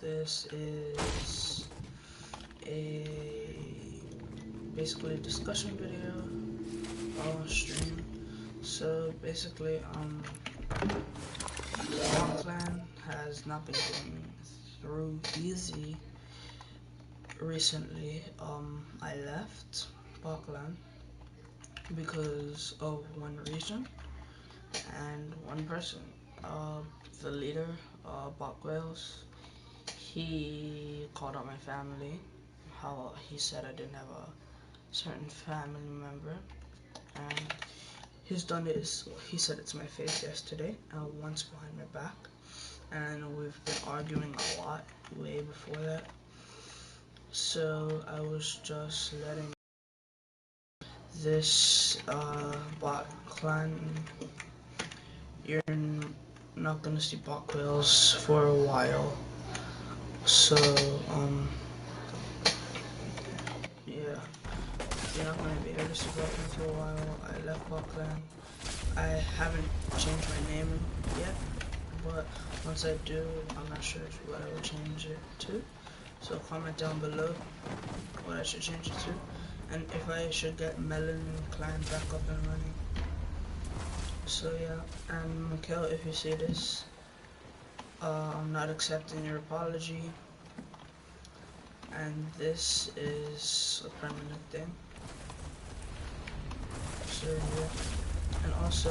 This is basically a discussion video on stream. So basically, Bot Clan has not been going through easy recently. I left Bot Clan because of one reason and one person. The leader, Bot Wales, he called out my family. How he said I didn't have a certain family member, and he's done this. He said it to my face yesterday, once behind my back, and we've been arguing a lot way before that. So I was just letting this Bot Clan. You're not gonna see Bot Wales for a while. So yeah, you're not gonna be able to see Bot Clan for a while. I left Bot Clan. I haven't changed my name yet, but once I do, I'm not sure what I will change it to. So comment down below what I should change it to, and if I should get Melanin Clan back up and running. So yeah, and Mikhail, if you see this, I'm not accepting your apology, and this is a permanent thing. So yeah, and also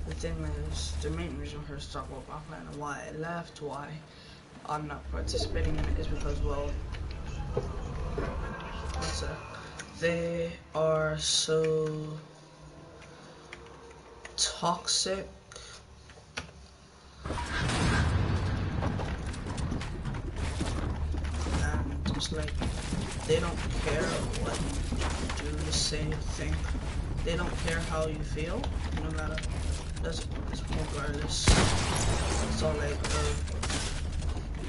the thing is, the main reason for us to talk about Bot Clan and why I left, why I'm not participating in it, is because, well, they are so toxic. And it's like, they don't care what you do, say, think. They don't care how you feel, no matter, regardless. It's all like,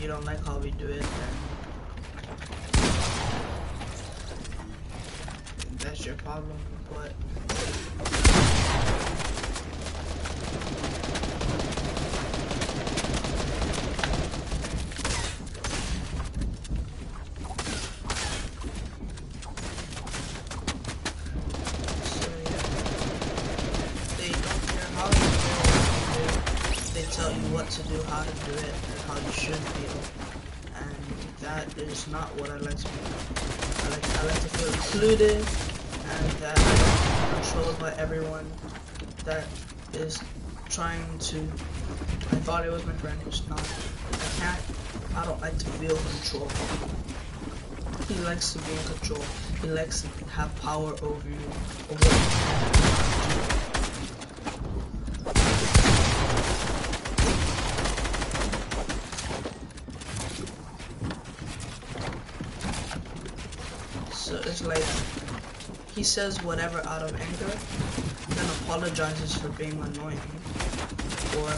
you don't like how we do it, and that's your problem, but tell you what to do, how to do it, and how you should feel, and that is not what I like to feel. I like to feel included, and that I'm controlled by everyone that is trying to. I thought it was my friend, it's not. I don't like to feel control. He likes to be in control. He likes to have power over you, over what you can do. So it's like, he says whatever out of anger, then apologizes for being annoying, or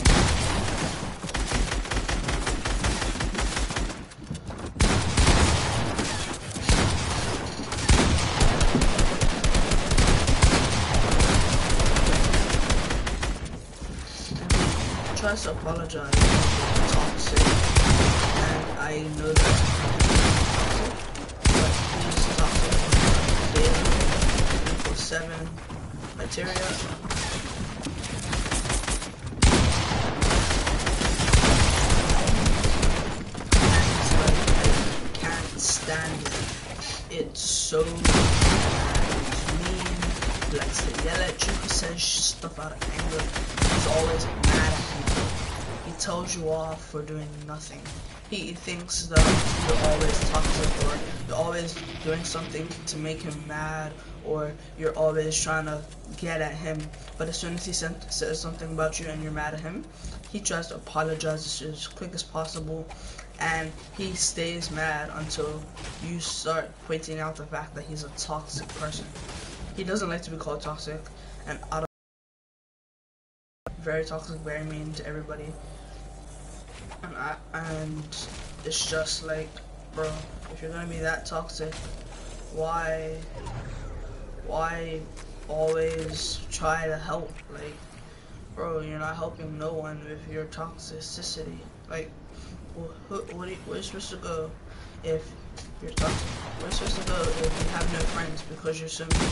tries to apologize for toxic, and I know that. 7 materia. I can't stand it. It's so mean. He likes to yell at you. He says stuff out of anger. He's always mad at people. He tells you off for doing nothing. He thinks that you're always toxic, or you're always doing something to make him mad, or you're always trying to get at him. But as soon as he says something about you and you're mad at him, he tries to apologize as quick as possible, and he stays mad until you start pointing out the fact that he's a toxic person. He doesn't like to be called toxic, and very toxic, very mean to everybody. And it's just like, bro, if you're gonna be that toxic, why always try to help? Like, bro, you're not helping no one with your toxicity. Like, Where's supposed to go if you're toxic? Where's supposed to go if you have no friends because you're so mean?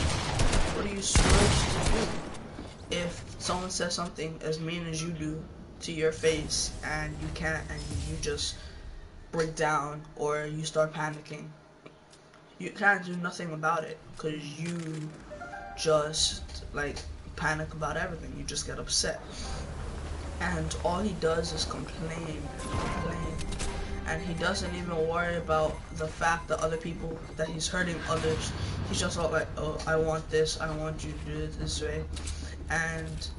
What are you supposed to do if someone says something as mean as you do to your face and you can't, and you just break down or you start panicking? You can't do nothing about it because you just like panic about everything. You just get upset, and all he does is complain and complain, and he doesn't even worry about the fact that other people, that he's hurting others. He's just all like, oh, I want this, I want you to do it this way. And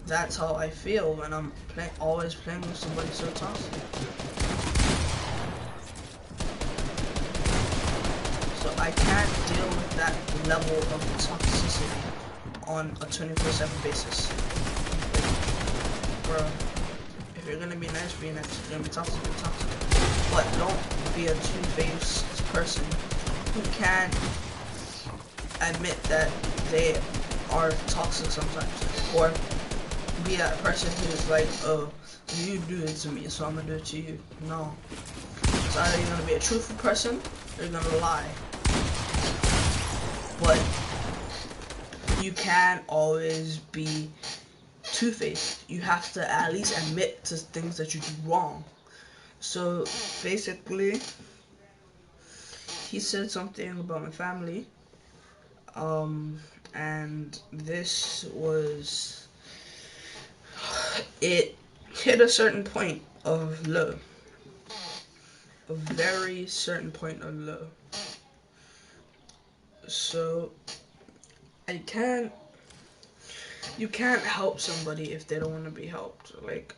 that's how I feel when I'm always playing with somebody so toxic. So I can't deal with that level of toxicity on a 24/7 basis. Bro, if you're gonna be nice, be nice. If you're gonna be toxic, be toxic. But don't be a two-faced person who can't admit that they are toxic sometimes. Or be that person who's like, oh, you do it to me, so I'm gonna do it to you. No. It's either you're gonna be a truthful person or you're gonna lie. But you can't always be two-faced. You have to at least admit to things that you do wrong. So basically, he said something about my family, and this was, it hit a certain point of low, a very certain point of low. So you can't help somebody if they don't want to be helped. Like,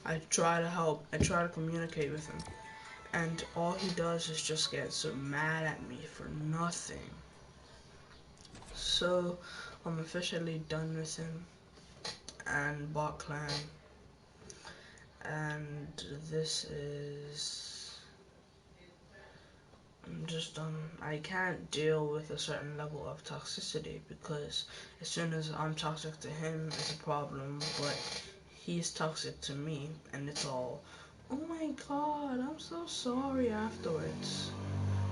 I try to help, I try to communicate with him, and all he does is just get so mad at me for nothing. So I'm officially done with him and Bot Clan, and this is, I'm just done. I can't deal with a certain level of toxicity because as soon as I'm toxic to him, it's a problem, but he's toxic to me, and it's all, oh my god, I'm so sorry afterwards.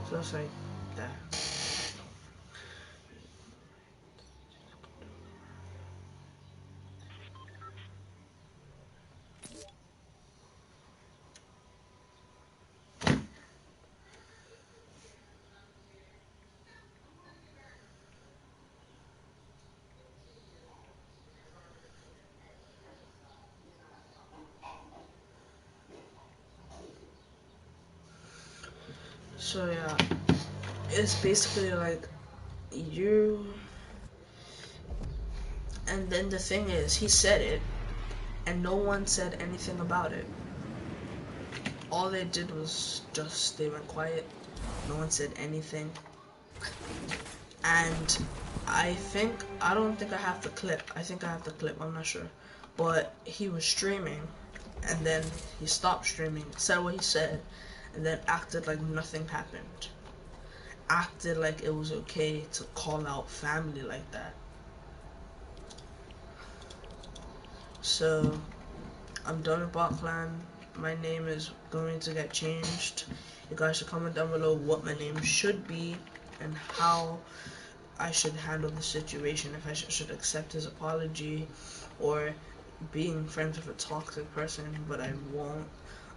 So it's like that. So yeah, it's basically like you, and then the thing is, he said it, and no one said anything about it. All they did was just, they went quiet. No one said anything. And I don't think I have the clip. I think I have the clip, I'm not sure. But he was streaming, and then he stopped streaming, said what he said, and then acted like nothing happened. Acted like it was okay to call out family like that. So, I'm done with Bot Clan. My name is going to get changed. You guys should comment down below what my name should be and how I should handle the situation. If I should accept his apology or being friends with a toxic person, but I won't.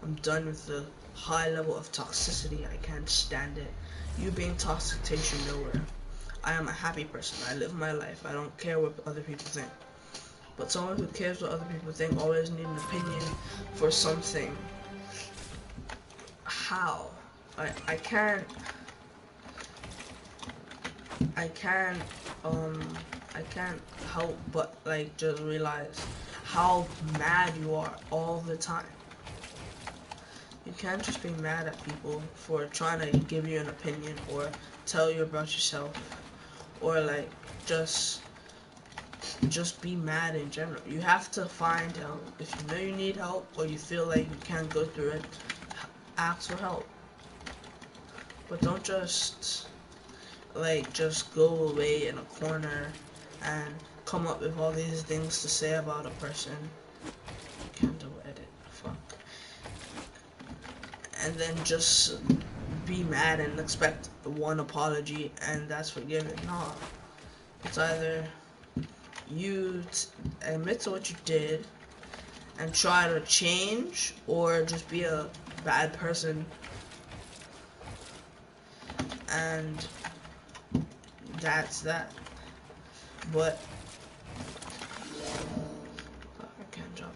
I'm done with the high level of toxicity. I can't stand it. You being toxic takes you nowhere. I am a happy person. I live my life. I don't care what other people think. But someone who cares what other people think always need an opinion for something. How? I can't I can't I can't help but like just realize how mad you are all the time. You can't just be mad at people for trying to give you an opinion or tell you about yourself, or like just be mad in general. You have to find help. If you know you need help or you feel like you can't go through it, ask for help. But don't just go away in a corner and come up with all these things to say about a person. Can't do edit. Fuck. and then just be mad and expect one apology and that's forgiven. Nah, it's either you admit to what you did and try to change, or just be a bad person, and that's that. But I can't jump.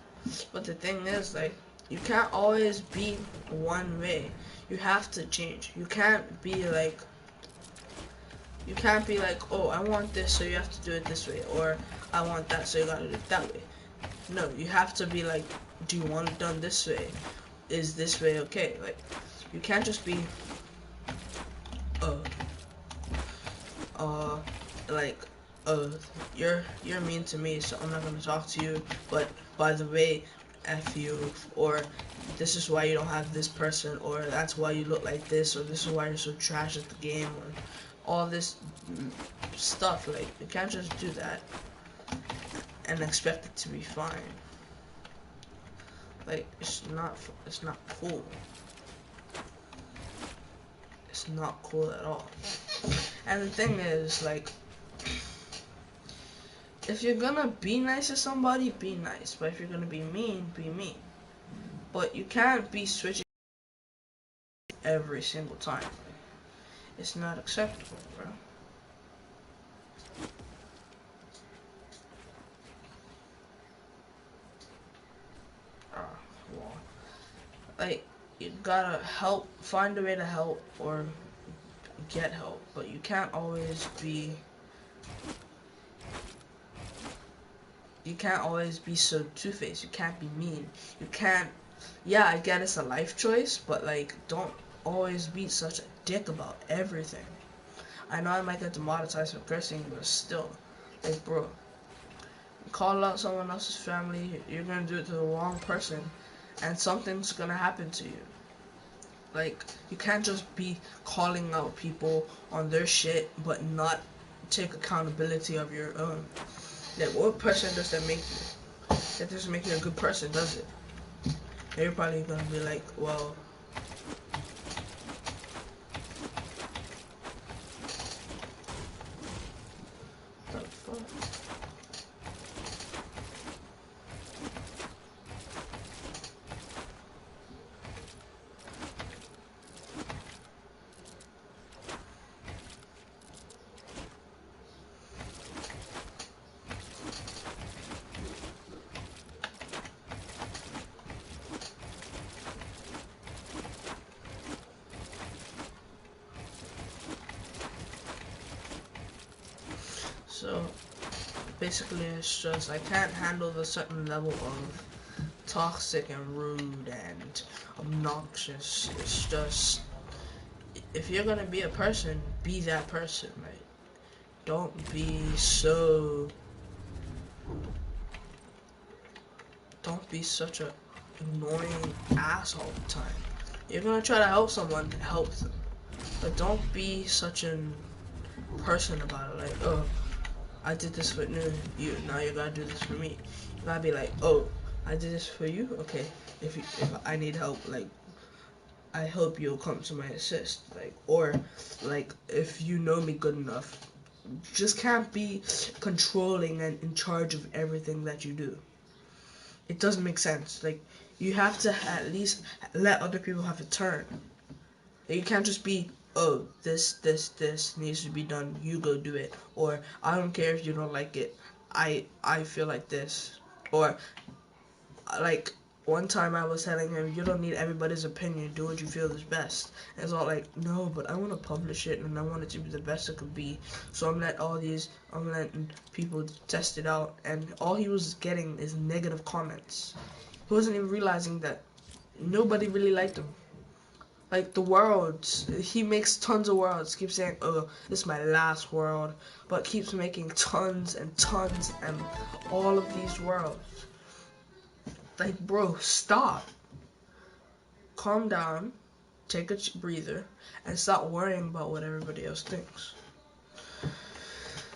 But the thing is, like, you can't always be one way. You have to change. You can't be like, oh, I want this, so you have to do it this way, or I want that, so you gotta do it that way. No, you have to be like, do you want it done this way? Is this way okay? Like, you can't just be, like, you're mean to me, so I'm not gonna talk to you. But by the way, F you, or this is why you don't have this person, or that's why you look like this, or this is why you're so trash at the game, or all this stuff. Like, you can't just do that and expect it to be fine. Like, it's not cool. It's not cool at all. And the thing is, like, if you're gonna be nice to somebody, be nice. But if you're gonna be mean, be mean. But you can't be switching every single time. It's not acceptable, bro. Well, like, you gotta find a way to help or get help. But you can't always be so two-faced. You can't be mean. You can't. Yeah, I get it's a life choice, but like, don't always be such a dick about everything. I know I might get demonetized for cursing, but still, like, bro, call out someone else's family, you're gonna do it to the wrong person, and something's gonna happen to you. Like, you can't just be calling out people on their shit, but not take accountability of your own. Like, what person does that make you? That doesn't make you a good person, does it? And you're probably gonna be like, well, what the fuck? So, basically, it's just, I can't handle the certain level of toxic and rude and obnoxious. It's just, if you're gonna be a person, be that person, right? Don't be such a annoying ass all the time. You're gonna try to help someone, help them. But don't be such a person about it, like, oh, I did this for you, now you gotta do this for me. You gotta be like, oh, I did this for you? Okay, if I need help, like, I hope you'll come to my assist. Like, or, like, if you know me good enough, just can't be controlling and in charge of everything that you do. It doesn't make sense. Like, you have to at least let other people have a turn. You can't just be, oh, this needs to be done, you go do it. Or, I don't care if you don't like it, I feel like this. Or, like, one time I was telling him, you don't need everybody's opinion, do what you feel is best. And it's all like, no, but I want to publish it, and I want it to be the best it could be. So I'm letting people test it out, and all he was getting is negative comments. He wasn't even realizing that nobody really liked him. Like, the worlds, he makes tons of worlds, keeps saying, oh, this is my last world, but keeps making tons and tons and all of these worlds. Like, bro, stop. Calm down, take a breather, and stop worrying about what everybody else thinks.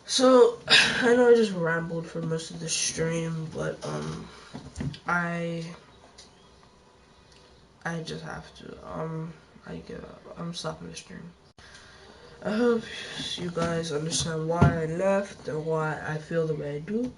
So, I know I just rambled for most of the stream, but, I I just have to. I give up. I'm stopping the stream. I hope you guys understand why I left and why I feel the way I do.